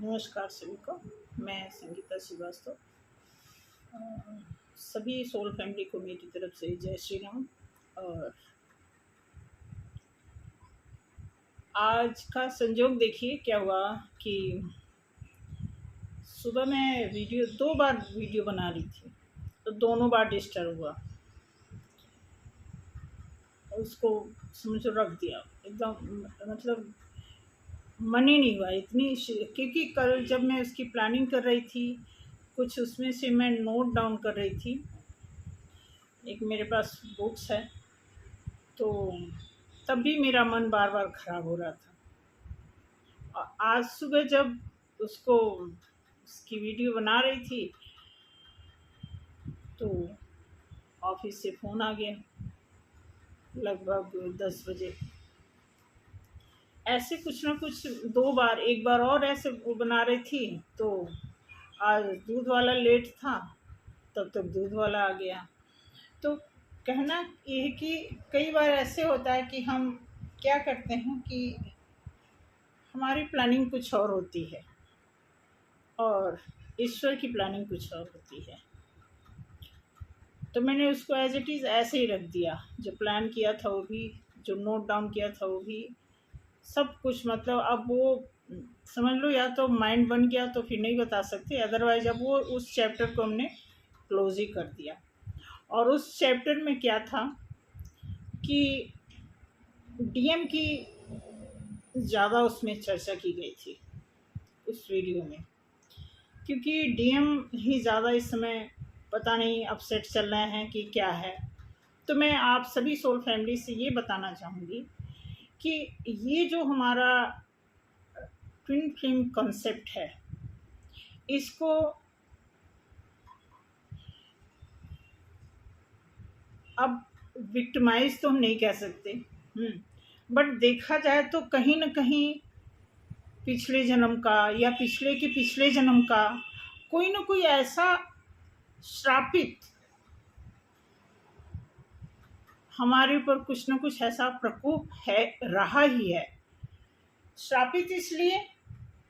नमस्कार सभी को। मैं संगीता श्रीवास्तव। सभी सोल फैमिली को मेरी तरफ से जय श्री राम। और आज का संजोग देखिए क्या हुआ कि सुबह मैं दो बार वीडियो बना रही थी, तो दोनों बार डिस्टर्ब हुआ। उसको समझो रख दिया एकदम, मतलब मन ही नहीं हुआ इतनी, क्योंकि कल जब मैं उसकी प्लानिंग कर रही थी, कुछ उसमें से मैं नोट डाउन कर रही थी। एक मेरे पास बुक्स है, तो तब भी मेरा मन बार बार ख़राब हो रहा था। और आज सुबह जब उसकी वीडियो बना रही थी, तो ऑफिस से फ़ोन आ गया लगभग 10 बजे। ऐसे कुछ ना कुछ दो बार, एक बार और ऐसे वो बना रही थी, तो आज दूध वाला लेट था, तब तक दूध वाला आ गया। तो कहना ये है कि कई बार ऐसे होता है कि हम क्या करते हैं कि हमारी प्लानिंग कुछ और होती है और ईश्वर की प्लानिंग कुछ और होती है। तो मैंने उसको एज इट इज़ ऐसे ही रख दिया। जो प्लान किया था वो भी, जो नोट डाउन किया था वो भी, सब कुछ। मतलब अब वो समझ लो, या तो माइंड बन गया तो फिर नहीं बता सकते, अदरवाइज अब वो उस चैप्टर को हमने क्लोज ही कर दिया। और उस चैप्टर में क्या था कि डीएम की ज़्यादा उसमें चर्चा की गई थी उस वीडियो में, क्योंकि डीएम ही ज़्यादा इस समय पता नहीं अपसेट चल रहे हैं कि क्या है। तो मैं आप सभी सोल फैमिली से ये बताना चाहूँगी कि ये जो हमारा ट्विन फ्लेम कॉन्सेप्ट है, इसको अब विक्टिमाइज तो हम नहीं कह सकते, बट देखा जाए तो कहीं ना कहीं पिछले जन्म का या पिछले के पिछले जन्म का कोई ना कोई ऐसा श्रापित हमारे ऊपर कुछ ना कुछ ऐसा प्रकोप है, रहा ही है। श्रापित इसलिए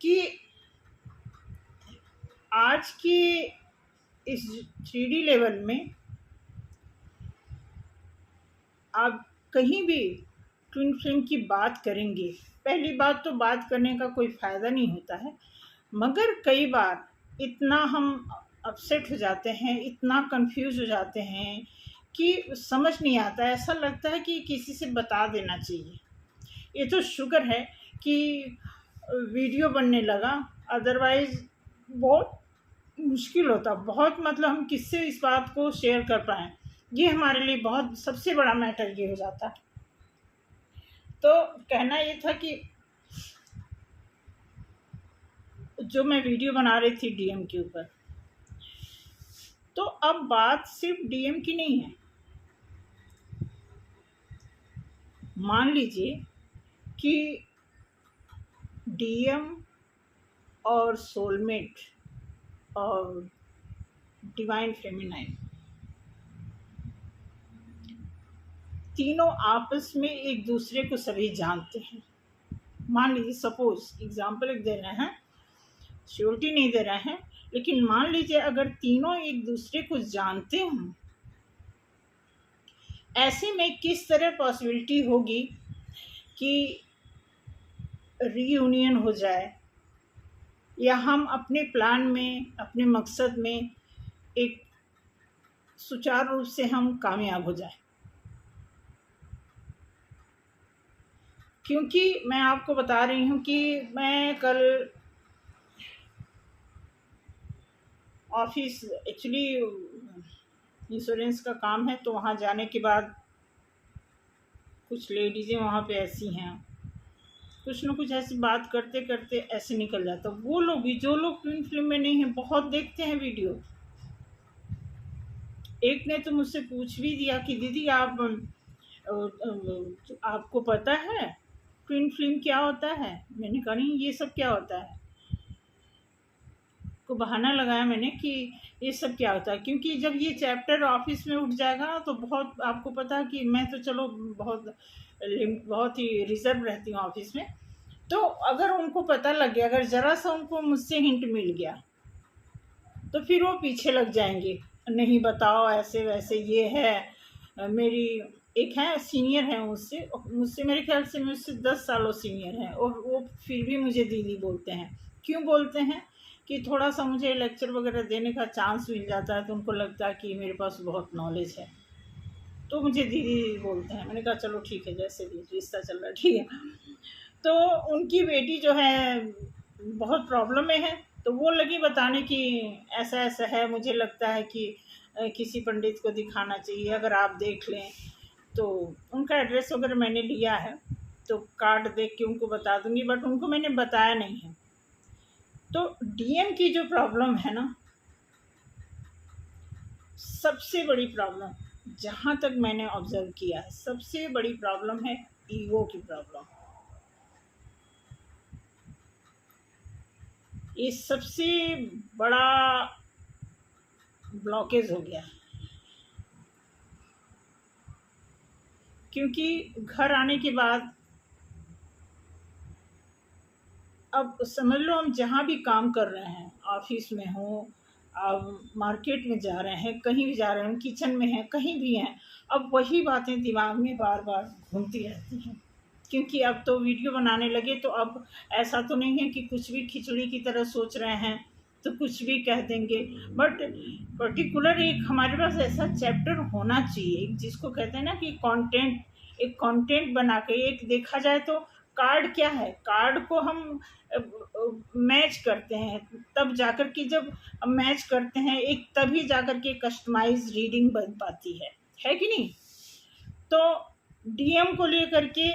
कि आज की इस 3D लेवल में आप कहीं भी ट्विन फ्लेम की बात करेंगे, पहली बात तो बात करने का कोई फ़ायदा नहीं होता है, मगर कई बार इतना हम अपसेट हो जाते हैं, इतना कंफ्यूज हो जाते हैं कि समझ नहीं आता। ऐसा लगता है कि किसी से बता देना चाहिए। ये तो शुक्र है कि वीडियो बनने लगा, अदरवाइज़ बहुत मुश्किल होता, बहुत, मतलब हम किससे इस बात को शेयर कर पाएँ, ये हमारे लिए बहुत सबसे बड़ा मैटर ये हो जाता। तो कहना ये था कि जो मैं वीडियो बना रही थी डीएम के ऊपर, तो अब बात सिर्फ डीएम की नहीं है। मान लीजिए कि डीएम और सोलमेट और डिवाइन फेमिनाइन तीनों आपस में एक दूसरे को सभी जानते हैं। मान लीजिए, सपोज एग्जाम्पल एक दे रहे हैं, श्योरिटी नहीं दे रहे हैं, लेकिन मान लीजिए अगर तीनों एक दूसरे को जानते हों, ऐसे में किस तरह पॉसिबिलिटी होगी कि रीयूनियन हो जाए, या हम अपने प्लान में, अपने मकसद में एक सुचारू रूप से हम कामयाब हो जाए। क्योंकि मैं आपको बता रही हूँ कि मैं कल ऑफिस, एक्चुअली इंश्योरेंस का काम है, तो वहाँ जाने के बाद कुछ लेडीज़ें वहाँ पे ऐसी हैं, कुछ ना कुछ ऐसी बात करते करते ऐसे निकल जाता। वो लोग भी, जो लोग ट्विन फ्लेम में नहीं हैं, बहुत देखते हैं वीडियो। एक ने तो मुझसे पूछ भी दिया कि दीदी आपको पता है ट्विन फ्लेम क्या होता है? मैंने कहा नहीं, ये सब क्या होता है। को बहाना लगाया मैंने कि ये सब क्या होता है, क्योंकि जब ये चैप्टर ऑफिस में उठ जाएगा ना, तो बहुत, आपको पता है कि मैं तो चलो बहुत ही रिजर्व रहती हूँ ऑफिस में, तो अगर उनको पता लग गया, अगर ज़रा सा उनको मुझसे हिंट मिल गया, तो फिर वो पीछे लग जाएंगे, नहीं बताओ ऐसे वैसे ये है। मेरी एक है सीनियर है, मुझसे मुझसे मेरे ख्याल से मुझसे 10 सालों सीनियर है, और वो फिर भी मुझे दीदी बोलते हैं। क्यों बोलते हैं? कि थोड़ा सा मुझे लेक्चर वगैरह देने का चांस मिल जाता है, तो उनको लगता है कि मेरे पास बहुत नॉलेज है, तो मुझे दीदी बोलते हैं। मैंने कहा चलो ठीक है, जैसे भी रिश्ता चल रहा है ठीक है। तो उनकी बेटी जो है बहुत प्रॉब्लम में है, तो वो लगी बताने कि ऐसा ऐसा है, मुझे लगता है कि किसी पंडित को दिखाना चाहिए, अगर आप देख लें। तो उनका एड्रेस वगैरह मैंने लिया है, तो कार्ड देख के उनको बता दूंगी, बट उनको मैंने बताया नहीं है। तो डीएम की जो प्रॉब्लम है ना, सबसे बड़ी प्रॉब्लम, जहाँ तक मैंने ऑब्जर्व किया है, सबसे बड़ी प्रॉब्लम है ईगो की प्रॉब्लम। ये सबसे बड़ा ब्लॉकेज हो गया, क्योंकि घर आने के बाद, अब समझ लो हम जहाँ भी काम कर रहे हैं, ऑफिस में हो, अब मार्केट में जा रहे हैं, कहीं भी जा रहे हैं, किचन में हैं, कहीं भी हैं, अब वही बातें दिमाग में बार बार घूमती रहती हैं। क्योंकि अब तो वीडियो बनाने लगे, तो अब ऐसा तो नहीं है कि कुछ भी खिचड़ी की तरह सोच रहे हैं तो कुछ भी कह देंगे। बट पर्टिकुलर एक हमारे पास ऐसा चैप्टर होना चाहिए, जिसको कहते हैं ना कि कंटेंट, एक कंटेंट बना के, एक देखा जाए तो कार्ड क्या है, कार्ड को हम मैच करते हैं, तब जाकर के, जब मैच करते हैं एक, तभी जाकर के कस्टमाइज रीडिंग बन पाती है कि नहीं? तो डीएम को लेकर के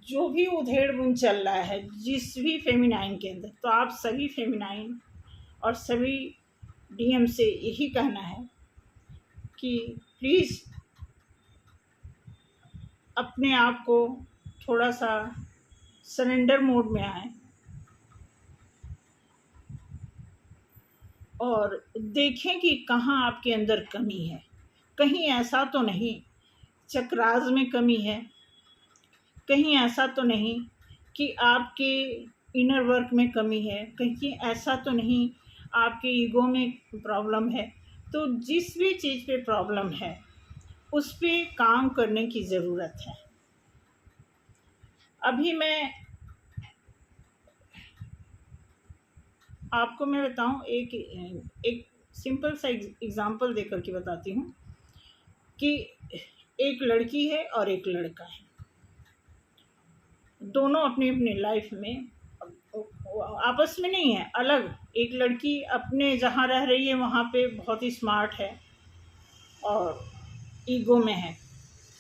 जो भी उधेड़ बुन चल रहा है जिस भी फेमिनाइन के अंदर, तो आप सभी फेमिनाइन और सभी डीएम से यही कहना है कि प्लीज़ अपने आप को थोड़ा सा सरेंडर मोड में आए, और देखें कि कहाँ आपके अंदर कमी है। कहीं ऐसा तो नहीं चक्रास में कमी है, कहीं ऐसा तो नहीं कि आपके इनर वर्क में कमी है, कहीं ऐसा तो नहीं आपके ईगो में प्रॉब्लम है। तो जिस भी चीज़ पे प्रॉब्लम है, उस पे काम करने की ज़रूरत है। अभी मैं आपको मैं बताऊं, एक सिंपल सा एग्जांपल देकर के बताती हूँ कि एक लड़की है और एक लड़का है, दोनों अपनी अपनी लाइफ में आपस में नहीं है, अलग। एक लड़की अपने जहाँ रह रही है वहाँ पे बहुत ही स्मार्ट है और ईगो में है,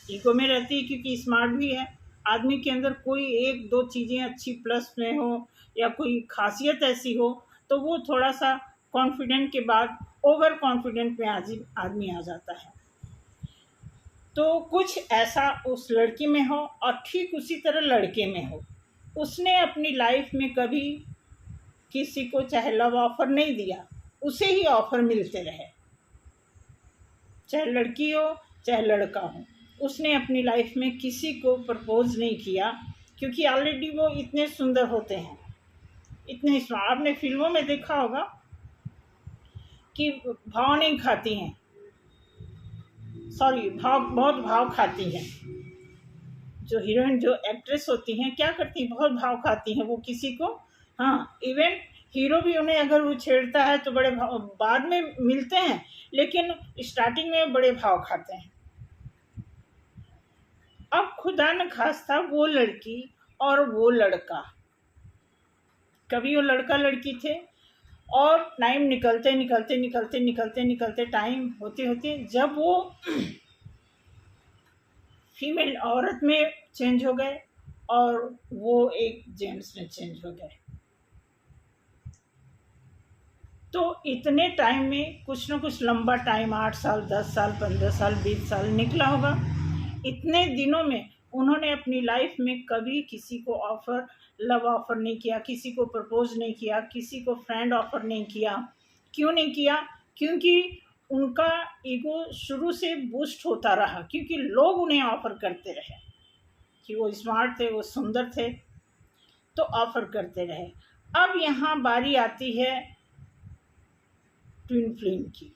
ईगो में रहती है क्योंकि स्मार्ट भी है। आदमी के अंदर कोई एक दो चीज़ें अच्छी प्लस में हो या कोई खासियत ऐसी हो, तो वो थोड़ा सा कॉन्फिडेंट के बाद ओवर कॉन्फिडेंट में आदमी आ जाता है। तो कुछ ऐसा उस लड़की में हो और ठीक उसी तरह लड़के में हो। उसने अपनी लाइफ में कभी किसी को चाहे लव ऑफर नहीं दिया, उसे ही ऑफर मिलते रहे, चाहे लड़की हो चाहे लड़का हो। उसने अपनी लाइफ में किसी को प्रपोज नहीं किया, क्योंकि ऑलरेडी वो इतने सुंदर होते हैं, इतने। आपने फिल्मों में देखा होगा कि भाव नहीं खाती हैं, सॉरी बहुत भाव खाती हैं। जो हीरोइन, जो एक्ट्रेस होती हैं, क्या करती हैं, बहुत भाव खाती हैं वो किसी को। हाँ, इवन हीरो भी उन्हें अगर वो छेड़ता है तो बड़े भाव, बाद में मिलते हैं लेकिन स्टार्टिंग में बड़े भाव खाते हैं। अब खुदा न खास्ता वो लड़की और वो लड़का, कभी वो लड़का लड़की थे, और टाइम निकलते निकलते निकलते निकलते निकलते टाइम होते होते जब वो फीमेल औरत में चेंज हो गए और वो एक जेंट्स में चेंज हो गए। तो इतने टाइम में कुछ ना कुछ लंबा टाइम, 8 साल 10 साल 15 साल 20 साल निकला होगा। इतने दिनों में उन्होंने अपनी लाइफ में कभी किसी को ऑफर, लव ऑफर नहीं किया, किसी को प्रपोज नहीं किया, किसी को फ्रेंड ऑफर नहीं किया। क्यों नहीं किया? क्योंकि उनका ईगो शुरू से बूस्ट होता रहा, क्योंकि लोग उन्हें ऑफर करते रहे कि वो स्मार्ट थे, वो सुंदर थे। तो ऑफर करते रहे। अब यहाँ बारी आती है ट्विन फ्लेम की।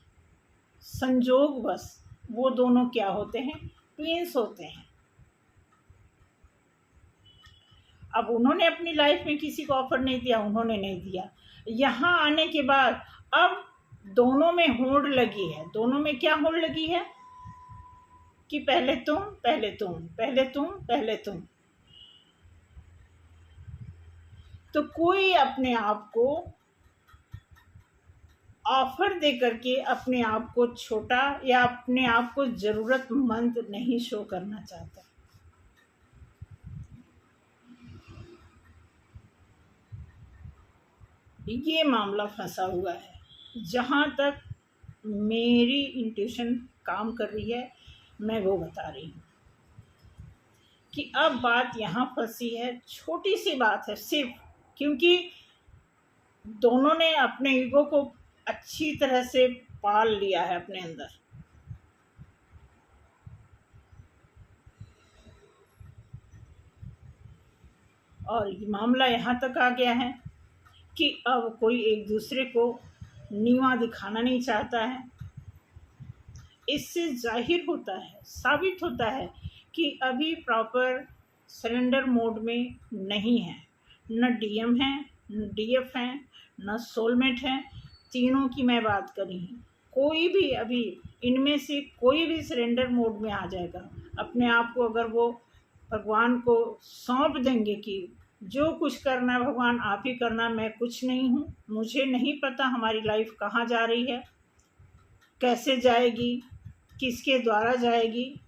संजोग बस वो दोनों क्या होते हैं, ट्विंस होते हैं। अब उन्होंने अपनी लाइफ में किसी को ऑफर नहीं दिया, उन्होंने नहीं दिया। यहाँ आने के बाद अब दोनों में होड़ लगी है। दोनों में क्या होड़ लगी है कि पहले तुम, पहले तुम, पहले तुम, पहले तुम। तो कोई अपने आप को ऑफर दे करके अपने आप को छोटा या अपने आप को जरूरतमंद नहीं शो करना चाहता। ये मामला फंसा हुआ है। जहाँ तक मेरी इंट्यूशन काम कर रही है, मैं वो बता रही हूँ कि अब बात यहाँ फंसी है। छोटी सी बात है सिर्फ, क्योंकि दोनों ने अपने ईगो को अच्छी तरह से पाल लिया है अपने अंदर। और ये मामला यहाँ तक आ गया है कि अब कोई एक दूसरे को नीवा दिखाना नहीं चाहता है। इससे जाहिर होता है, साबित होता है कि अभी प्रॉपर सरेंडर मोड में नहीं है। न डीएम है, न डीएफ है, न सोलमेट है। तीनों की मैं बात करी हूँ। कोई भी अभी इनमें से कोई भी सरेंडर मोड में आ जाएगा। अपने आप को अगर वो भगवान को सौंप देंगे कि जो कुछ करना है भगवान आप ही करना, मैं कुछ नहीं हूँ, मुझे नहीं पता हमारी लाइफ कहाँ जा रही है, कैसे जाएगी, किसके द्वारा जाएगी,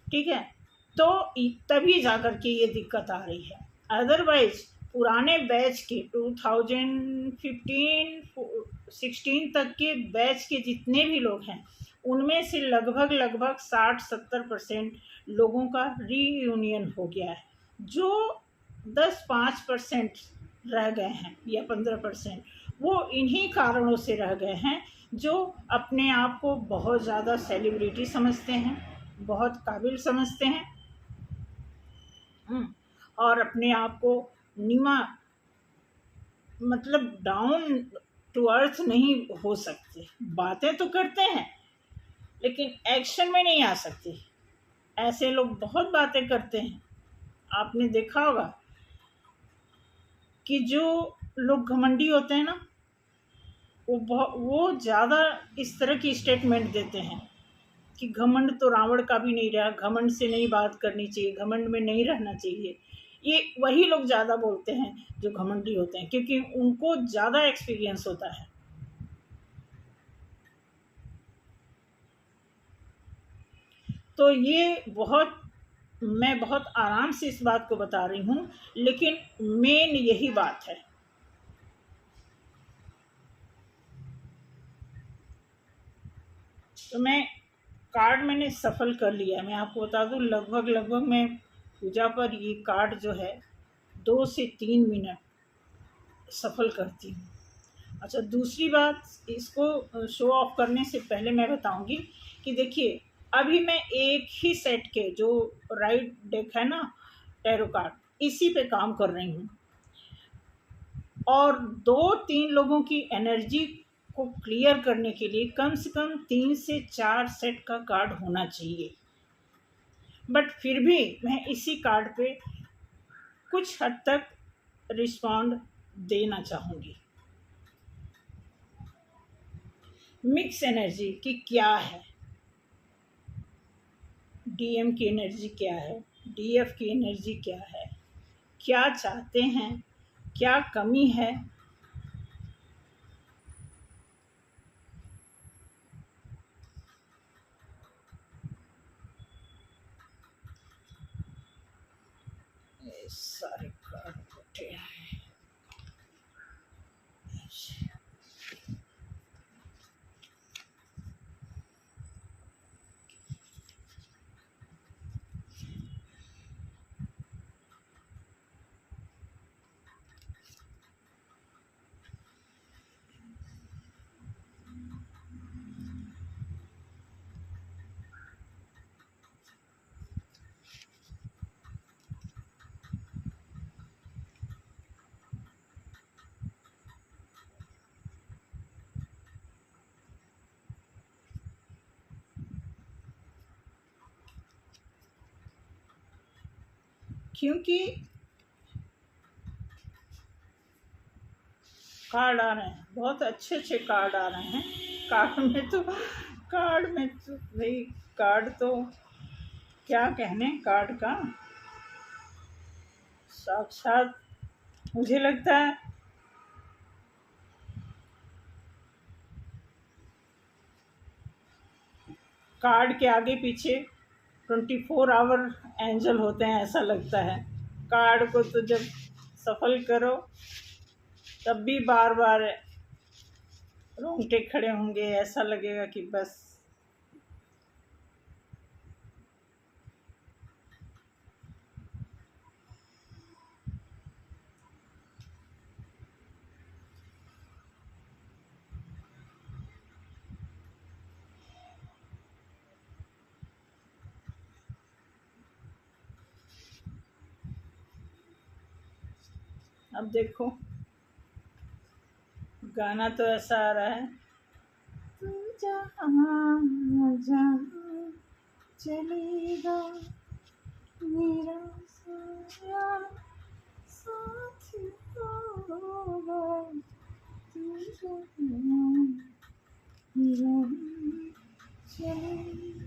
ठीक है, तो तभी जा कर के ये दिक्कत आ रही है। अदरवाइज पुराने बैच के 2015-16 तक के बैच के जितने भी लोग हैं, उनमें से लगभग 60-70% लोगों का रीयूनियन हो गया है। जो 10-5% रह गए हैं या 15%, वो इन्हीं कारणों से रह गए हैं जो अपने आप को बहुत ज़्यादा सेलिब्रिटी समझते हैं, बहुत काबिल समझते हैं, और अपने आप को नीमा, मतलब डाउन टू अर्थ नहीं हो सकते। बातें तो करते हैं लेकिन एक्शन में नहीं आ सकते। ऐसे लोग बहुत बातें करते हैं। आपने देखा होगा कि जो लोग घमंडी होते हैं ना, वो ज़्यादा इस तरह की स्टेटमेंट देते हैं कि घमंड तो रावण का भी नहीं रहा, घमंड से नहीं बात करनी चाहिए, घमंड में नहीं रहना चाहिए। ये वही लोग ज़्यादा बोलते हैं जो घमंडी होते हैं, क्योंकि उनको ज़्यादा एक्सपीरियंस होता है। तो ये मैं बहुत आराम से इस बात को बता रही हूँ, लेकिन मेन यही बात है। तो मैंने सफल कर लिया। मैं आपको बता दूं, लगभग मैं पूजा पर ये कार्ड जो है 2 से 3 मिनट सफल करती हूँ। अच्छा, दूसरी बात, इसको शो ऑफ करने से पहले मैं बताऊंगी कि देखिए, अभी मैं एक ही सेट के जो राइट डेक है ना, टैरो कार्ड, इसी पे काम कर रही हूँ। और 2-3 लोगों की एनर्जी को क्लियर करने के लिए कम से कम 3 से 4 सेट का कार्ड होना चाहिए। बट फिर भी मैं इसी कार्ड पे कुछ हद तक रिस्पॉन्ड देना चाहूँगी। मिक्स एनर्जी की क्या है, डीएम की एनर्जी क्या है, डीएफ की एनर्जी क्या है, क्या चाहते हैं, क्या कमी है। सारे कार्ड उठे हैं। क्योंकि कार्ड आ रहे हैं, बहुत अच्छे अच्छे कार्ड आ रहे हैं। कार्ड में तो भाई, कार्ड तो क्या कहने, कार्ड का साक्षात मुझे लगता है कार्ड के आगे पीछे 24 आवर एंजल होते हैं, ऐसा लगता है। कार्ड को तो जब सफल करो तब भी बार बार रोंगटे खड़े होंगे, ऐसा लगेगा कि बस अब देखो गाना तो ऐसा आ रहा है, तू जहाँ जहाँ चलेगा मेरा साया साथ होगा, तू जहाँ जहाँ चलेगा।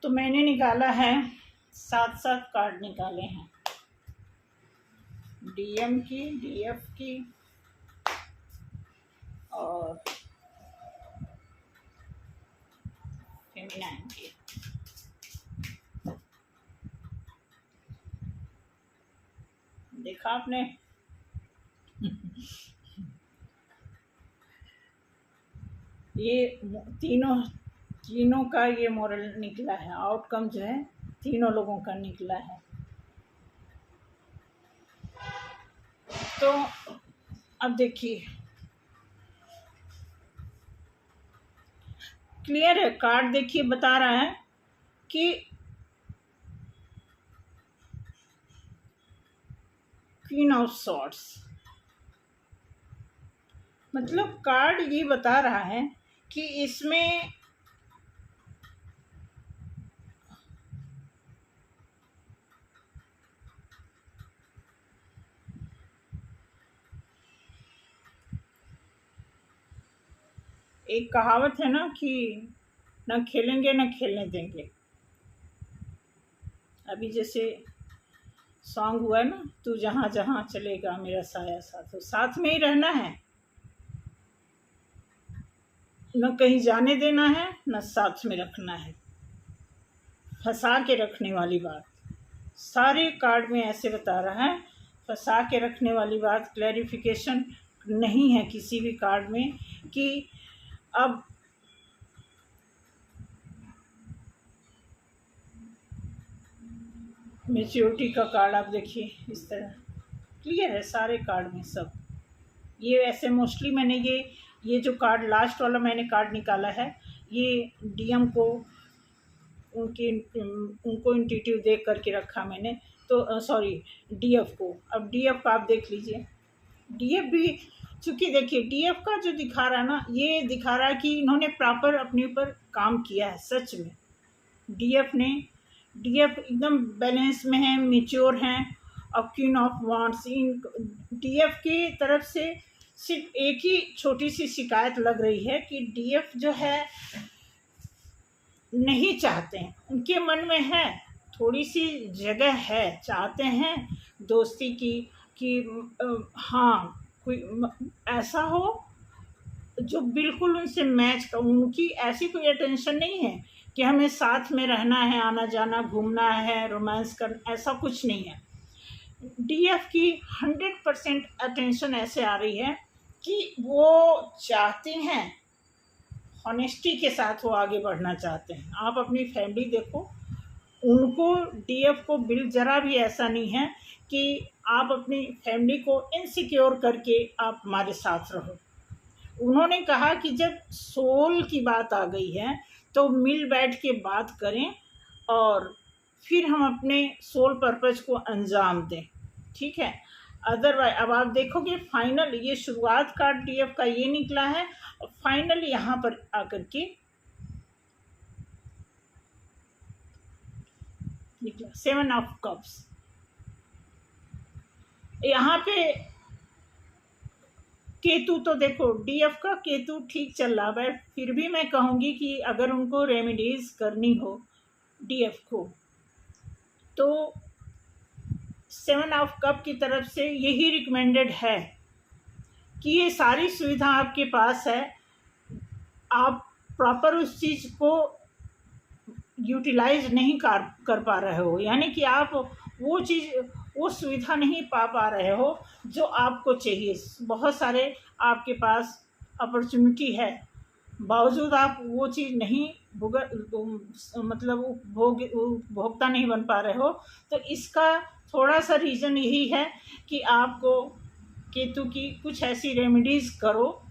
तो मैंने निकाला है 7 कार्ड निकाले हैं, डीएम की, डीएफ की और फेमिनाइन की। देखा आपने? ये तीनों का ये मॉरल निकला है, आउटकम जो है तीनों लोगों का निकला है। तो अब देखिए, क्लियर है कार्ड, देखिए बता रहा है कि क्वीन ऑफ सॉर्ड्स, मतलब कार्ड ये बता रहा है कि इसमें एक कहावत है ना कि न खेलेंगे न खेलने देंगे। अभी जैसे सॉन्ग हुआ है ना, तू जहाँ जहाँ चलेगा मेरा साया साथ, तो साथ में ही रहना है, न कहीं जाने देना है, न साथ में रखना है। फंसा के रखने वाली बात सारे कार्ड में ऐसे बता रहा है, फंसा के रखने वाली बात, क्लैरिफिकेशन नहीं है किसी भी कार्ड में कि अब मैच्योरिटी का कार्ड आप देखिए, इस तरह क्लियर है सारे कार्ड में सब। ये ऐसे मोस्टली मैंने ये जो कार्ड लास्ट वाला मैंने कार्ड निकाला है, ये डीएम को उनको इंट्यूटिव देख करके रखा मैंने, तो सॉरी डीएफ को। अब डीएफ का आप देख लीजिए, डीएफ भी चूँकि देखिए डीएफ का जो दिखा रहा है ना, ये दिखा रहा है कि इन्होंने प्रॉपर अपने ऊपर काम किया है सच में। डीएफ एकदम बैलेंस में है, मैच्योर हैं। अब queen of wands, in DF की तरफ से सिर्फ एक ही छोटी सी शिकायत लग रही है कि डीएफ जो है नहीं चाहते हैं, उनके मन में है थोड़ी सी जगह है, चाहते हैं दोस्ती की कि हाँ कोई ऐसा हो जो बिल्कुल उनसे मैच कर। उनकी ऐसी कोई अटेंशन नहीं है कि हमें साथ में रहना है, आना जाना, घूमना है, रोमांस कर, ऐसा कुछ नहीं है। डीएफ की 100% अटेंशन ऐसे आ रही है कि वो चाहते हैं, ऑनेस्टी के साथ वो आगे बढ़ना चाहते हैं। आप अपनी फैमिली देखो, उनको डीएफ को जरा भी ऐसा नहीं है कि आप अपनी फैमिली को इनसिक्योर करके आप हमारे साथ रहो। उन्होंने कहा कि जब सोल की बात आ गई है तो मिल बैठ के बात करें और फिर हम अपने सोल पर्पज को अंजाम दें, ठीक है। अदरवाइज अब आप देखोगे फाइनल ये शुरुआत का डीएफ का ये निकला है और फाइनल यहाँ पर आकर के निकला 7 ऑफ कप्स। यहाँ पे केतु तो देखो डीएफ का केतु ठीक चल रहा है, फिर भी मैं कहूँगी कि अगर उनको रेमेडीज करनी हो डीएफ को तो 7 ऑफ कप की तरफ से यही रिकमेंडेड है कि ये सारी सुविधा आपके पास है, आप प्रॉपर उस चीज़ को यूटिलाइज नहीं कर पा रहे हो, यानी कि आप वो चीज़ वो सुविधा नहीं पा रहे हो जो आपको चाहिए। बहुत सारे आपके पास अपॉर्चुनिटी है, बावजूद आप वो चीज़ नहीं मतलब उपभोक्ता नहीं बन पा रहे हो। तो इसका थोड़ा सा रीज़न यही है कि आपको केतु की कुछ ऐसी रेमेडीज़ करो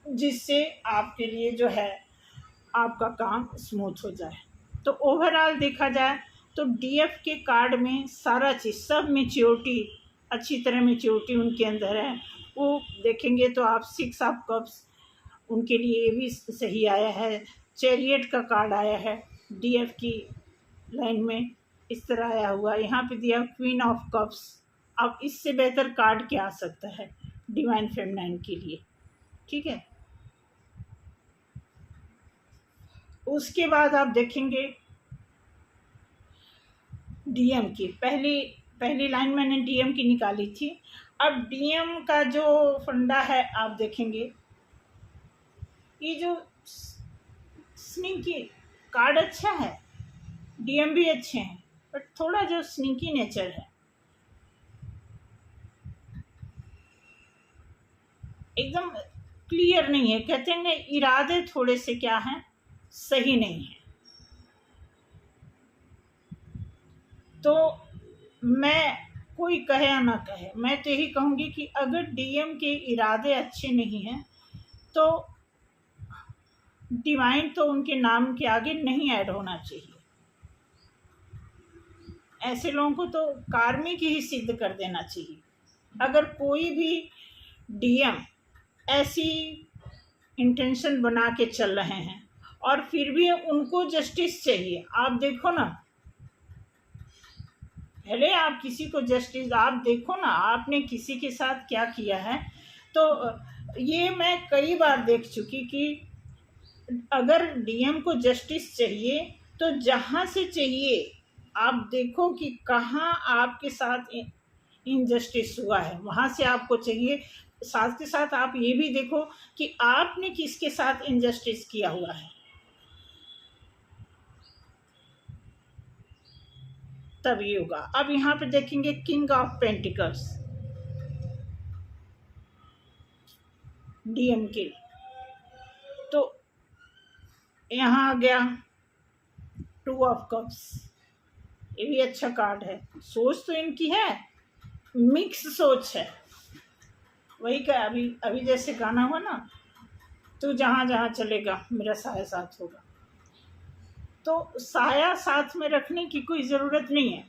जिससे आपके लिए जो है आपका काम स्मूथ हो जाए। तो ओवरऑल देखा जाए तो डीएफ के कार्ड में सारा चीज़ सब मैच्योरिटी अच्छी तरह मैच्योरिटी उनके अंदर है। वो देखेंगे तो आप 6 ऑफ कप्स उनके लिए ये भी सही आया है। चैरियट का कार्ड आया है डीएफ की लाइन में, इस तरह आया हुआ। यहाँ पे दिया क्वीन ऑफ कप्स। अब इससे बेहतर कार्ड क्या आ सकता है डिवाइन फेमिनाइन के लिए, ठीक है। उसके बाद आप देखेंगे डीएम की पहली लाइन मैंने डीएम की निकाली थी। अब डीएम का जो फंडा है आप देखेंगे, ये जो स्निकी कार्ड अच्छा है, डीएम भी अच्छे हैं, बट थोड़ा जो स्निकी नेचर है, एकदम क्लियर नहीं है। कहते हैं इरादे थोड़े से क्या हैं, सही नहीं है। तो मैं कोई कहे या ना कहे, मैं तो यही कहूँगी कि अगर डीएम के इरादे अच्छे नहीं हैं तो डिवाइन तो उनके नाम के आगे नहीं ऐड होना चाहिए। ऐसे लोगों को तो कार्मिक ही सिद्ध कर देना चाहिए। अगर कोई भी डीएम ऐसी इंटेंशन बना के चल रहे हैं और फिर भी उनको जस्टिस चाहिए, आप देखो ना, पहले आप किसी को जस्टिस, आप देखो ना आपने किसी के साथ क्या किया है। तो ये मैं कई बार देख चुकी कि अगर डीएम को जस्टिस चाहिए तो जहाँ से चाहिए आप देखो कि कहाँ आपके साथ इनजस्टिस हुआ है, वहाँ से आपको चाहिए। साथ के साथ आप ये भी देखो कि आपने किसके साथ इनजस्टिस किया हुआ है, तब ये होगा। अब यहाँ पे देखेंगे किंग ऑफ पेंटिकल्स डीएम के, तो यहाँ आ गया 2 ऑफ कप्स, ये भी अच्छा कार्ड है। सोच तो इनकी है, मिक्स सोच है, वही का अभी जैसे गाना हुआ ना, तू जहाँ जहाँ चलेगा मेरा साया साथ होगा। तो साया साथ में रखने की कोई ज़रूरत नहीं है।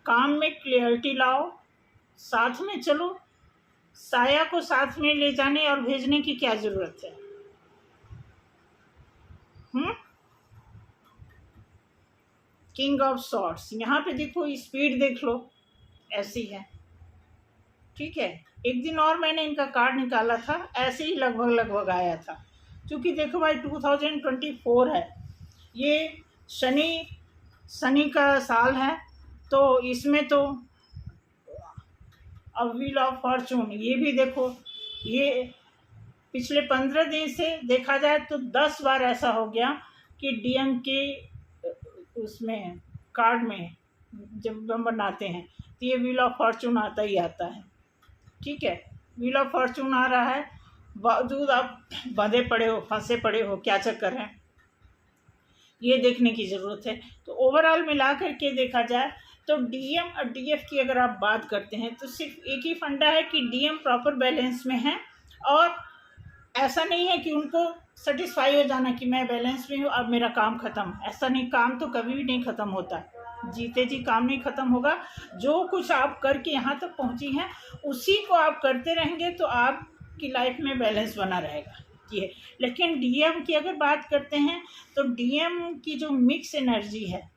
काम में क्लियरिटी लाओ, साथ में चलो, साया को साथ में ले जाने और भेजने की क्या ज़रूरत है। किंग ऑफ सॉर्ड्स, यहाँ पे देखो स्पीड देख लो, ऐसी है, ठीक है। एक दिन और मैंने इनका कार्ड निकाला था, ऐसे ही लगभग आया था। क्योंकि देखो भाई 2024 है, ये शनि का साल है, तो इसमें तो अब व्हील ऑफ फॉर्चून, ये भी देखो, ये पिछले 15 दिन से देखा जाए तो 10 बार ऐसा हो गया कि डीएम के उसमें कार्ड में जब हम बनाते हैं तो ये व्हील ऑफ फॉर्चून आता ही आता है, ठीक है। व्हील ऑफ फॉर्चून आ रहा है, बावजूद आप बंधे पड़े हो, फंसे पड़े हो, क्या चक्कर है, ये देखने की ज़रूरत है। तो ओवरऑल मिला करके देखा जाए तो डीएम और डीएफ की अगर आप बात करते हैं तो सिर्फ एक ही फंडा है कि डीएम प्रॉपर बैलेंस में है, और ऐसा नहीं है कि उनको सेटिस्फाई हो जाना कि मैं बैलेंस में हूँ अब मेरा काम ख़त्म। ऐसा नहीं, काम तो कभी भी नहीं ख़त्म होता, जीते जी काम नहीं ख़त्म होगा। जो कुछ आप करके यहाँ तक पहुँची हैं उसी को आप करते रहेंगे तो आपकी लाइफ में बैलेंस बना रहेगा ये। लेकिन डीएम की अगर बात करते हैं तो डीएम की जो मिक्स एनर्जी है,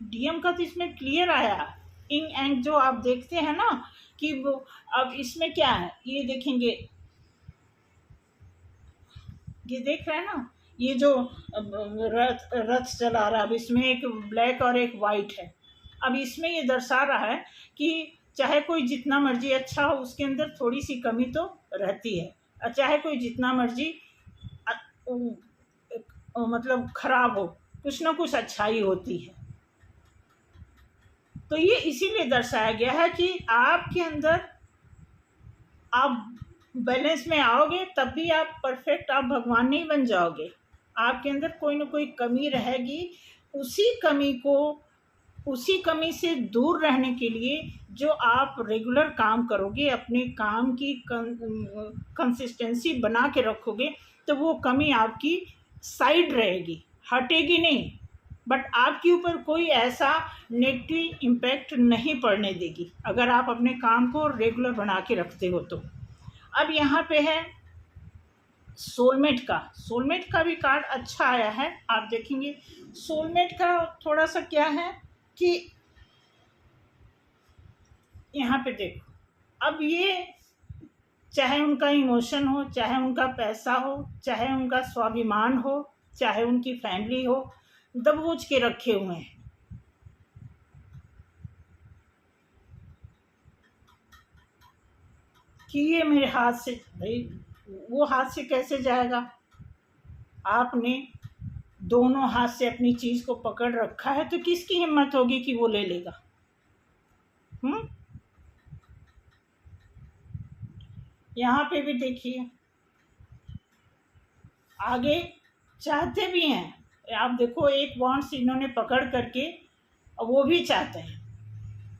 डीएम का तो इसमें क्लियर आया इंग एंग, जो आप देखते हैं ना कि वो अब इसमें क्या है ये देखेंगे, ये देख रहे हैं ना, ये जो रथ रथ चला रहा है, अब इसमें एक ब्लैक और एक वाइट है। अब इसमें ये दर्शा रहा है कि चाहे कोई जितना मर्जी अच्छा हो उसके अंदर थोड़ी सी कमी तो रहती है, और चाहे कोई जितना मर्जी मतलब खराब हो, कुछ ना कुछ अच्छाई होती है। तो ये इसीलिए दर्शाया गया है कि आपके अंदर आप बैलेंस में आओगे तब भी आप परफेक्ट, आप भगवान नहीं बन जाओगे। आपके अंदर कोई ना कोई कमी रहेगी, उसी कमी से दूर रहने के लिए जो आप रेगुलर काम करोगे, अपने काम की कंसिस्टेंसी बना के रखोगे, तो वो कमी आपकी साइड रहेगी, हटेगी नहीं, बट आपके ऊपर कोई ऐसा नेगेटिव इम्पैक्ट नहीं पड़ने देगी अगर आप अपने काम को रेगुलर बना के रखते हो तो। अब यहाँ पे है सोलमेट का भी कार्ड अच्छा आया है। आप देखेंगे सोलमेट का थोड़ा सा क्या है कि यहाँ पे देखो, अब ये चाहे उनका इमोशन हो, चाहे उनका पैसा हो, चाहे उनका स्वाभिमान हो, चाहे उनकी फैमिली हो, दबोच के रखे हुए हैं। कि ये मेरे हाथ से, भाई वो हाथ से कैसे जाएगा? आपने दोनों हाथ से अपनी चीज को पकड़ रखा है तो किसकी हिम्मत होगी कि वो ले लेगा? यहाँ पे भी देखिए, आगे चाहते भी हैं। आप देखो एक वॉन्ट्स इन्होंने पकड़ करके, वो भी चाहते हैं,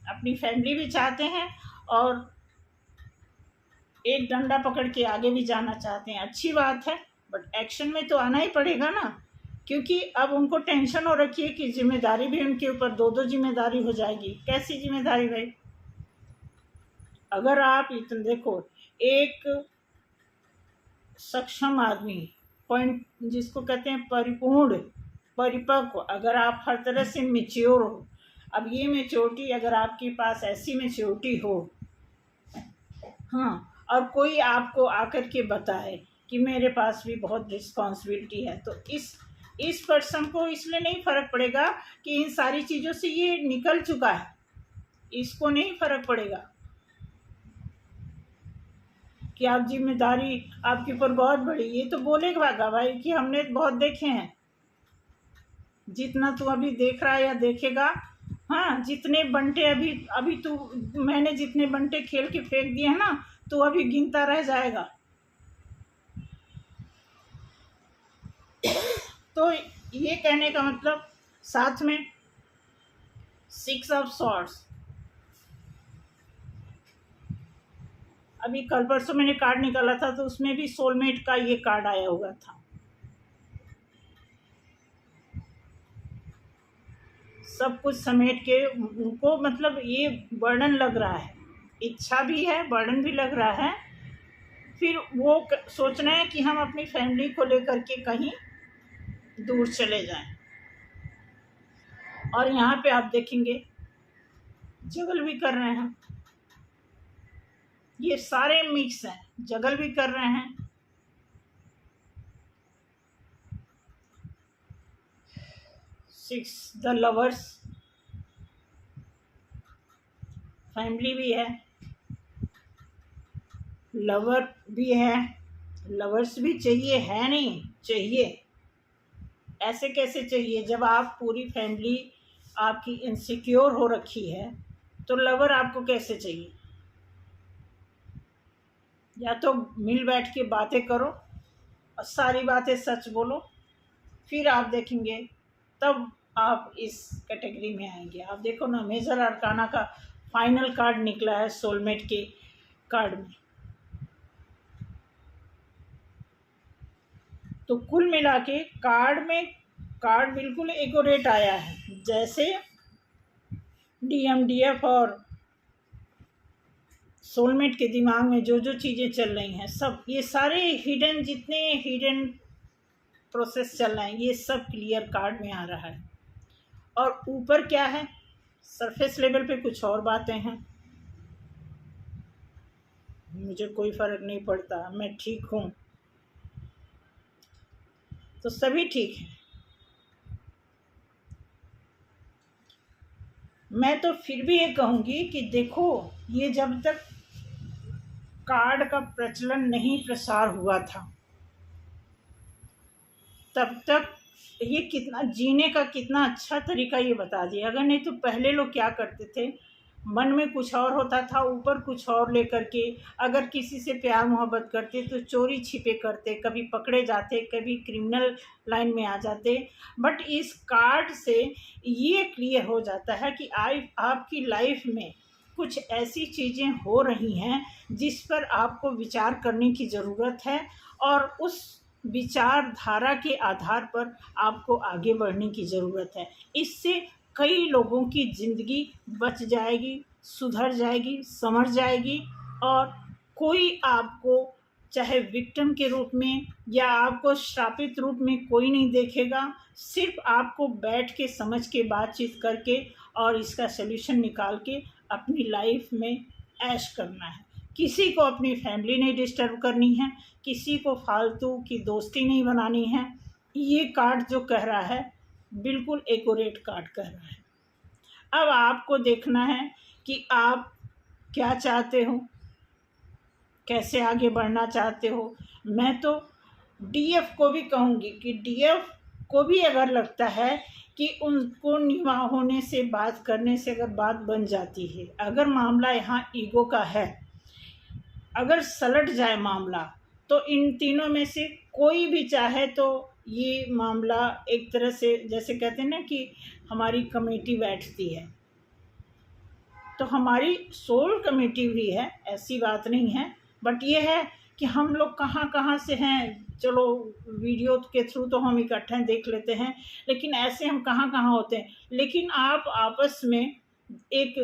अपनी फैमिली भी चाहते हैं, और एक डंडा पकड़ के आगे भी जाना चाहते हैं। अच्छी बात है, बट एक्शन में तो आना ही पड़ेगा ना, क्योंकि अब उनको टेंशन हो रखी है कि जिम्मेदारी भी उनके ऊपर, दो जिम्मेदारी हो जाएगी। कैसी जिम्मेदारी भाई? अगर आप इतने देखो, एक सक्षम आदमी, पॉइंट जिसको कहते हैं परिपक्व, अगर आप हर तरह से मेच्योर हो, अब ये मेच्योरिटी अगर आपके पास ऐसी मेच्योरिटी हो, हाँ, और कोई आपको आकर के बताए कि मेरे पास भी बहुत रिस्पॉन्सिबिलिटी है, तो इस पर्सन को इसलिए नहीं फर्क पड़ेगा कि इन सारी चीज़ों से ये निकल चुका है, इसको नहीं फर्क पड़ेगा कि आप जिम्मेदारी आपके ऊपर बहुत बड़ी। ये तो बोलेगा भाई कि हमने बहुत देखे हैं, जितना तू अभी देख रहा है या देखेगा, हाँ, जितने बंटे अभी तू, मैंने जितने बंटे खेल के फेंक दिए हैं ना, तो अभी गिनता रह जाएगा। तो ये कहने का मतलब साथ में 6 ऑफ सॉर्ड्स, अभी कल परसों मैंने कार्ड निकाला था तो उसमें भी सोलमेट का ये कार्ड आया हुआ था। सब कुछ समेट के उनको, मतलब ये बर्डन लग रहा है, इच्छा भी है, बर्डन भी लग रहा है। फिर वो सोच रहे हैं कि हम अपनी फैमिली को लेकर के कहीं दूर चले जाएं। और यहाँ पे आप देखेंगे जगल भी कर रहे हैं, ये सारे मिक्स हैं, जगल भी कर रहे हैं। सिक्स द लवर्स, फैमिली भी है, लवर भी है, लवर्स भी चाहिए, है नहीं चाहिए। ऐसे कैसे चाहिए जब आप पूरी फैमिली आपकी इनसिक्योर हो रखी है, तो लवर आपको कैसे चाहिए? या तो मिल बैठ के बातें करो और सारी बातें सच बोलो, फिर आप देखेंगे तब आप इस कैटेगरी में आएंगे। आप देखो ना, मेजर अरकाना का फाइनल कार्ड निकला है सोलमेट के कार्ड में। तो कुल मिला के कार्ड बिल्कुल एक्यूरेट आया है। जैसे डीएम डीएफ और सोलमेट के दिमाग में जो जो चीज़ें चल रही हैं, सब ये सारे जितने हिडन प्रोसेस चल रहे हैं, ये सब क्लियर कार्ड में आ रहा है। और ऊपर क्या है, सरफेस लेवल पे कुछ और बातें हैं। मुझे कोई फर्क नहीं पड़ता, मैं ठीक हूँ, तो सभी ठीक है। मैं तो फिर भी ये कहूँगी कि देखो, ये जब तक कार्ड का प्रचलन नहीं प्रसार हुआ था, तब तक ये कितना जीने का कितना अच्छा तरीका ये बता दिया। अगर नहीं तो पहले लोग क्या करते थे, मन में कुछ और होता था, ऊपर कुछ और लेकर के अगर किसी से प्यार मोहब्बत करते तो चोरी छिपे करते, कभी पकड़े जाते, कभी क्रिमिनल लाइन में आ जाते। बट इस कार्ड से ये क्लियर हो जाता है कि आपकी लाइफ में कुछ ऐसी चीज़ें हो रही हैं जिस पर आपको विचार करने की ज़रूरत है, और उस विचारधारा के आधार पर आपको आगे बढ़ने की ज़रूरत है। इससे कई लोगों की ज़िंदगी बच जाएगी, सुधर जाएगी, संवर जाएगी, और कोई आपको चाहे विक्टिम के रूप में या आपको श्रापित रूप में कोई नहीं देखेगा। सिर्फ आपको बैठ के समझ के बातचीत करके और इसका सलूशन निकाल के अपनी लाइफ में ऐश करना है। किसी को अपनी फैमिली नहीं डिस्टर्ब करनी है, किसी को फालतू की दोस्ती नहीं बनानी है। ये कार्ड जो कह रहा है, बिल्कुल एक्यूरेट कार्ड कह रहा है। अब आपको देखना है कि आप क्या चाहते हो, कैसे आगे बढ़ना चाहते हो। मैं तो डीएफ को भी कहूँगी कि डीएफ को भी अगर लगता है कि उनको निवाह होने से, बात करने से अगर बात बन जाती है, अगर मामला यहाँ ईगो का है, अगर सलट जाए मामला, तो इन तीनों में से कोई भी चाहे तो ये मामला एक तरह से, जैसे कहते हैं ना कि हमारी कमेटी बैठती है, तो हमारी सोल कमेटी भी है, ऐसी बात नहीं है। बट ये है कि हम लोग कहाँ कहाँ से हैं, चलो वीडियो के थ्रू तो हम इकट्ठे देख लेते हैं, लेकिन ऐसे हम कहाँ कहाँ होते हैं। लेकिन आप आपस में एक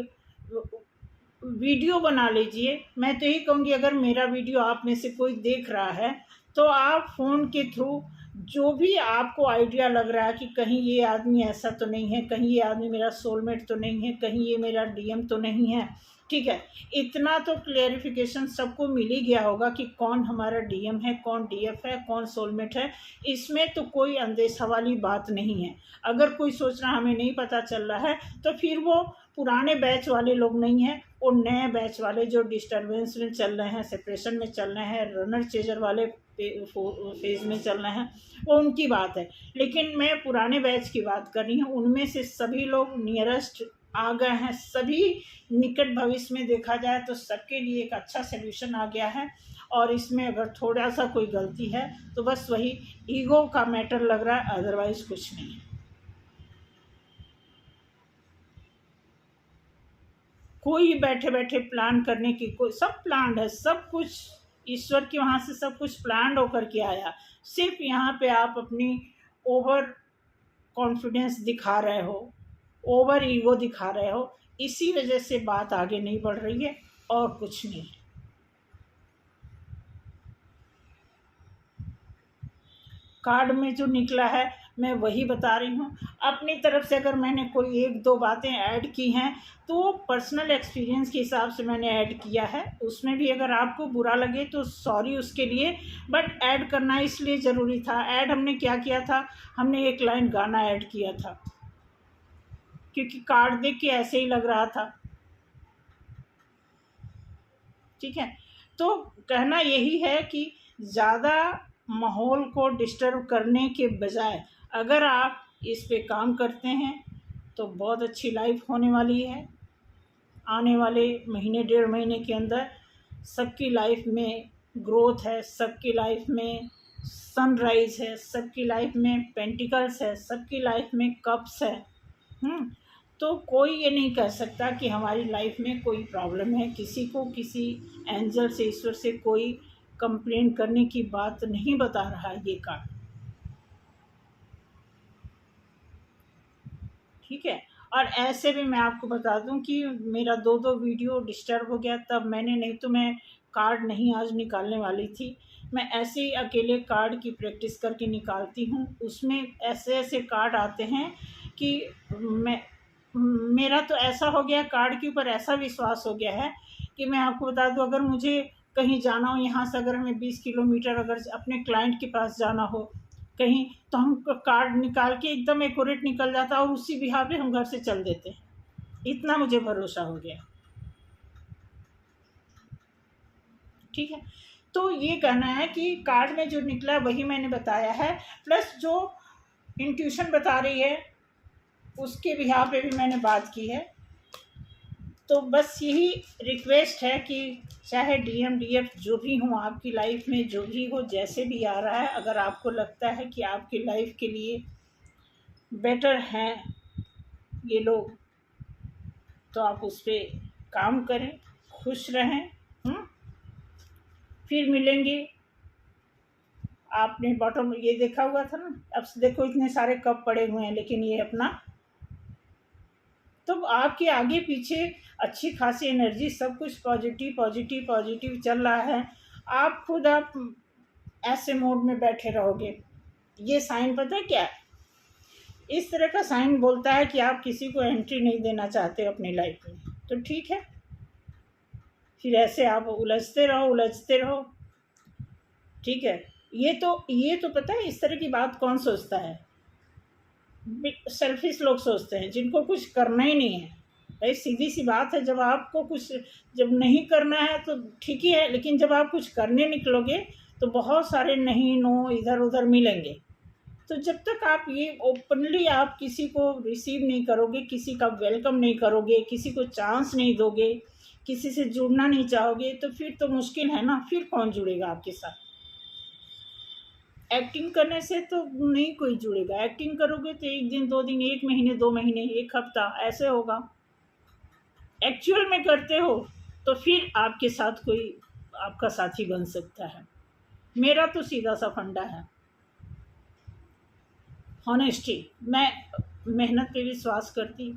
वीडियो बना लीजिए। मैं तो यही कहूँगी, अगर मेरा वीडियो आप में से कोई देख रहा है तो आप फ़ोन के थ्रू जो भी आपको आइडिया लग रहा है कि कहीं ये आदमी ऐसा तो नहीं है, कहीं ये आदमी मेरा सोलमेट तो नहीं है, कहीं ये मेरा डीएम तो नहीं है, ठीक है, इतना तो क्लेरिफिकेशन सबको मिल ही गया होगा कि कौन हमारा डीएम है, कौन डीएफ है, कौन सोलमेट है। इसमें तो कोई अंदेशा वाली बात नहीं है। अगर कोई सोच रहा हमें नहीं पता चल रहा है, तो फिर वो पुराने बैच वाले लोग नहीं हैं, वो नए बैच वाले जो डिस्टर्बेंस में चल रहे हैं, सेपरेशन में चल रहे हैं, रनर चेजर वाले फेज में चल रहे हैं, वो उनकी बात है। लेकिन मैं पुराने बैच की बात कर रही हूँ, उनमें से सभी लोग नियरेस्ट आ गए हैं। सभी निकट भविष्य में देखा जाए तो सबके लिए एक अच्छा सल्यूशन आ गया है। और इसमें अगर थोड़ा सा कोई गलती है तो बस वही ईगो का मैटर लग रहा है, अदरवाइज कुछ नहीं है। कोई बैठे बैठे प्लान करने की, कोई सब प्लान है, सब कुछ ईश्वर के वहाँ से सब कुछ प्लान होकर के आया। सिर्फ यहाँ पे आप अपनी ओवर कॉन्फिडेंस दिखा रहे हो, ओवर ईगो दिखा रहे हो, इसी वजह से बात आगे नहीं बढ़ रही है, और कुछ नहीं। कार्ड में जो निकला है मैं वही बता रही हूँ। अपनी तरफ से अगर मैंने कोई एक दो बातें ऐड की हैं तो पर्सनल एक्सपीरियंस के हिसाब से मैंने ऐड किया है। उसमें भी अगर आपको बुरा लगे तो सॉरी उसके लिए, बट ऐड करना इसलिए ज़रूरी था। ऐड हमने क्या किया था, हमने एक लाइन गाना ऐड किया था, क्योंकि कार्ड देख के ऐसे ही लग रहा था, ठीक है। तो कहना यही है कि ज़्यादा माहौल को डिस्टर्ब करने के बजाय अगर आप इस पे काम करते हैं तो बहुत अच्छी लाइफ होने वाली है। आने वाले महीने, 1.5 महीने के अंदर सबकी लाइफ में ग्रोथ है, सबकी लाइफ में सनराइज है, सबकी लाइफ में पेंटिकल्स है, सबकी लाइफ में कप्स है। तो कोई ये नहीं कह सकता कि हमारी लाइफ में कोई प्रॉब्लम है। किसी को किसी एंजल से, ईश्वर से कोई कंप्लेन करने की बात नहीं बता रहा है ये कार्ड। ठीक है। और ऐसे भी मैं आपको बता दूं कि मेरा 2 वीडियो डिस्टर्ब हो गया तब मैंने, नहीं तो मैं कार्ड नहीं आज निकालने वाली थी। मैं ऐसे ही अकेले कार्ड की प्रैक्टिस करके निकालती हूँ। उसमें ऐसे ऐसे कार्ड आते हैं कि मेरा तो ऐसा हो गया, कार्ड के ऊपर ऐसा विश्वास हो गया है कि मैं आपको बता दूं, अगर मुझे कहीं जाना हो, यहाँ से अगर हमें 20 किलोमीटर अगर अपने क्लाइंट के पास जाना हो कहीं, तो हम कार्ड निकाल के एकदम एक्यूरेट निकल जाता है और उसी बिहार पे हम घर से चल देते हैं। इतना मुझे भरोसा हो गया। ठीक है। तो ये कहना है कि कार्ड में जो निकला वही मैंने बताया है, प्लस जो इंट्यूशन बता रही है उसके बिहार पे भी मैंने बात की है। तो बस यही रिक्वेस्ट है कि चाहे डीएम डीएफ जो भी हो आपकी लाइफ में, जो भी हो, जैसे भी आ रहा है, अगर आपको लगता है कि आपकी लाइफ के लिए बेटर हैं ये लोग, तो आप उस पर काम करें, खुश रहें। फिर मिलेंगे। आपने बॉटम ये देखा हुआ था ना, अब देखो इतने सारे कप पड़े हुए हैं, लेकिन ये अपना, तो आपके आगे पीछे अच्छी खासी एनर्जी, सब कुछ पॉजिटिव पॉजिटिव पॉजिटिव चल रहा है। आप खुद आप ऐसे मोड में बैठे रहोगे। ये साइन पता है क्या है? इस तरह का साइन बोलता है कि आप किसी को एंट्री नहीं देना चाहते अपनी लाइफ में। तो ठीक है, फिर ऐसे आप उलझते रहो। ठीक है। ये तो पता है, इस तरह की बात कौन सोचता है? सेल्फिश लोग सोचते हैं, जिनको कुछ करना ही नहीं है। भाई सीधी सी बात है, जब आपको कुछ जब नहीं करना है तो ठीक ही है, लेकिन जब आप कुछ करने निकलोगे तो बहुत सारे नहीं नो इधर उधर मिलेंगे। तो जब तक आप ये ओपनली आप किसी को रिसीव नहीं करोगे, किसी का वेलकम नहीं करोगे, किसी को चांस नहीं दोगे, किसी से जुड़ना नहीं चाहोगे, तो फिर तो मुश्किल है ना। फिर कौन जुड़ेगा आपके साथ? एक्टिंग करने से तो नहीं कोई जुड़ेगा। एक्टिंग करोगे तो 1 दिन 2 दिन, 1 महीने 2 महीने, 1 हफ्ता ऐसे होगा। एक्चुअल में करते हो तो फिर आपके साथ कोई आपका साथी बन सकता है। मेरा तो सीधा सा फंडा है हॉनेस्टी। मैं मेहनत पे विश्वास करती,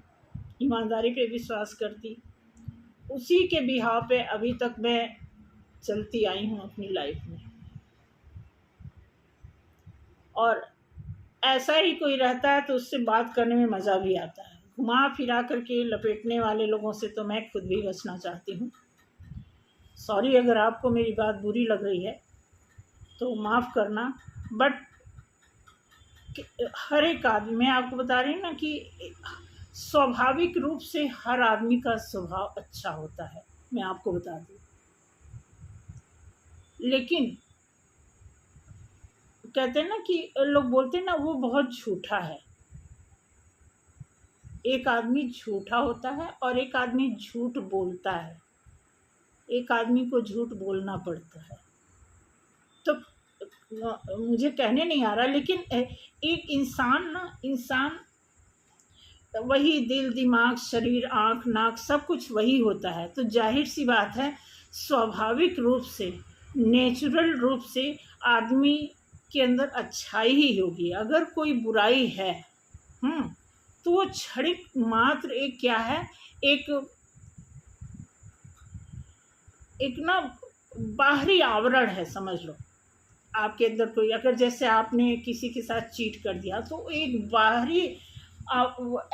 ईमानदारी पे विश्वास करती, उसी के बिहाव पे अभी तक मैं चलती आई हूँ अपनी लाइफ में। और ऐसा ही कोई रहता है तो उससे बात करने में मज़ा भी आता है। घुमा फिरा करके लपेटने वाले लोगों से तो मैं खुद भी बचना चाहती हूँ। सॉरी अगर आपको मेरी बात बुरी लग रही है तो माफ़ करना। बट हर एक आदमी, मैं आपको बता रही हूँ ना कि स्वाभाविक रूप से हर आदमी का स्वभाव अच्छा होता है, मैं आपको बता दूँ। लेकिन कहते हैं ना कि लोग बोलते हैं ना, वो बहुत झूठा है। एक आदमी झूठा होता है और एक आदमी झूठ बोलता है। एक आदमी को झूठ बोलना पड़ता है। तो मुझे कहने नहीं आ रहा, लेकिन एक इंसान वही दिल दिमाग शरीर आँख नाक सब कुछ वही होता है। तो जाहिर सी बात है, स्वाभाविक रूप से नेचुरल रूप से आदमी के अंदर अच्छाई ही होगी। अगर कोई बुराई है तो वो क्षणिक मात्र एक क्या है, एक ना बाहरी आवरण है, समझ लो। आपके अंदर कोई, अगर जैसे आपने किसी के साथ चीट कर दिया तो एक बाहरी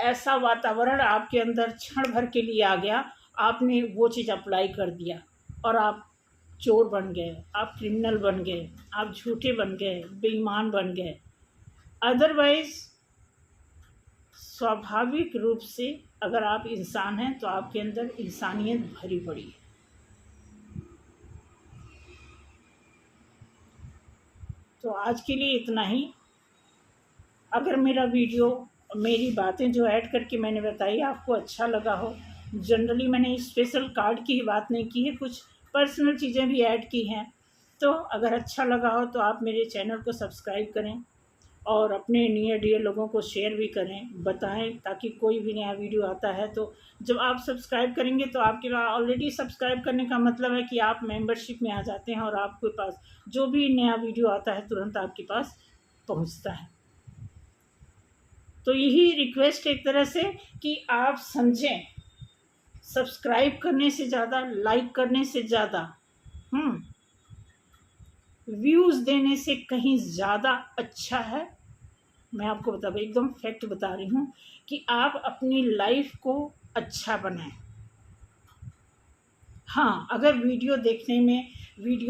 ऐसा वातावरण आपके अंदर क्षण भर के लिए आ गया, आपने वो चीज़ अप्लाई कर दिया और आप चोर बन गए, आप क्रिमिनल बन गए, आप झूठे बन गए, बेईमान बन गए। अदरवाइज स्वाभाविक रूप से अगर आप इंसान हैं तो आपके अंदर इंसानियत भरी पड़ी है। तो आज के लिए इतना ही। अगर मेरा वीडियो, मेरी बातें जो ऐड करके मैंने बताई आपको अच्छा लगा हो, जनरली मैंने स्पेशल कार्ड की ही बात नहीं की है, कुछ पर्सनल चीज़ें भी ऐड की हैं, तो अगर अच्छा लगा हो तो आप मेरे चैनल को सब्सक्राइब करें और अपने नियर डियर लोगों को शेयर भी करें, बताएं, ताकि कोई भी नया वीडियो आता है तो जब आप सब्सक्राइब करेंगे तो आपके पास ऑलरेडी सब्सक्राइब करने का मतलब है कि आप मेंबरशिप में आ जाते हैं और आपके पास जो भी नया वीडियो आता है तुरंत आपके पास पहुंचता है। तो यही रिक्वेस्ट एक तरह से कि आप समझें, सब्सक्राइब करने से ज़्यादा, लाइक करने से ज़्यादा व्यूज़ देने से कहीं ज़्यादा अच्छा है। मैं आपको एकदम फैक्ट बता रही हूँ कि आप अपनी लाइफ को अच्छा बनाएं। हाँ, अगर वीडियो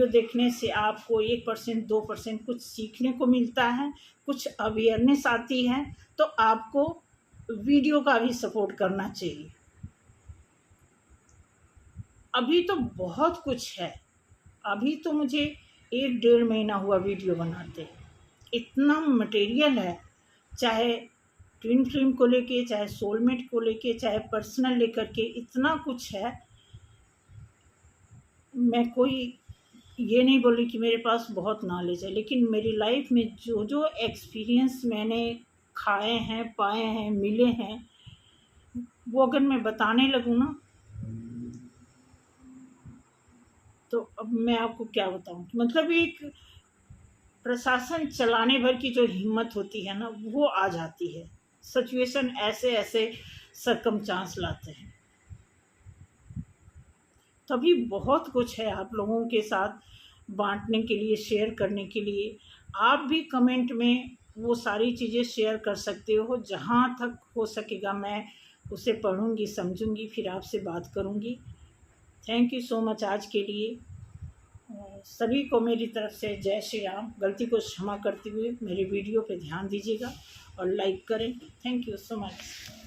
देखने से आपको 1% 2% कुछ सीखने को मिलता है, कुछ अवेयरनेस आती है, तो आपको वीडियो का भी सपोर्ट करना चाहिए। अभी तो बहुत कुछ है, अभी तो मुझे 1-1.5 महीना हुआ वीडियो बनाते, इतना मटेरियल है, चाहे ट्विन फ्लेम को लेके, चाहे सोलमेट को लेके, चाहे पर्सनल लेकर के, इतना कुछ है। मैं कोई ये नहीं बोल रही कि मेरे पास बहुत नॉलेज है, लेकिन मेरी लाइफ में जो जो एक्सपीरियंस मैंने खाए हैं, पाए हैं, मिले हैं, वो अगर मैं बताने लगूँ ना तो अब मैं आपको क्या बताऊँ। मतलब एक प्रशासन चलाने भर की जो हिम्मत होती है ना, वो आ जाती है। सिचुएशन ऐसे ऐसे सरकमस्टांस लाते हैं, तभी बहुत कुछ है आप लोगों के साथ बांटने के लिए, शेयर करने के लिए। आप भी कमेंट में वो सारी चीज़ें शेयर कर सकते हो, जहाँ तक हो सकेगा मैं उसे पढ़ूंगी, समझूंगी, फिर आपसे बात करूंगी। थैंक यू सो मच आज के लिए। सभी को मेरी तरफ से जय श्री राम। गलती को क्षमा करते हुए मेरे वीडियो पे ध्यान दीजिएगा और लाइक करें। Thank you so much.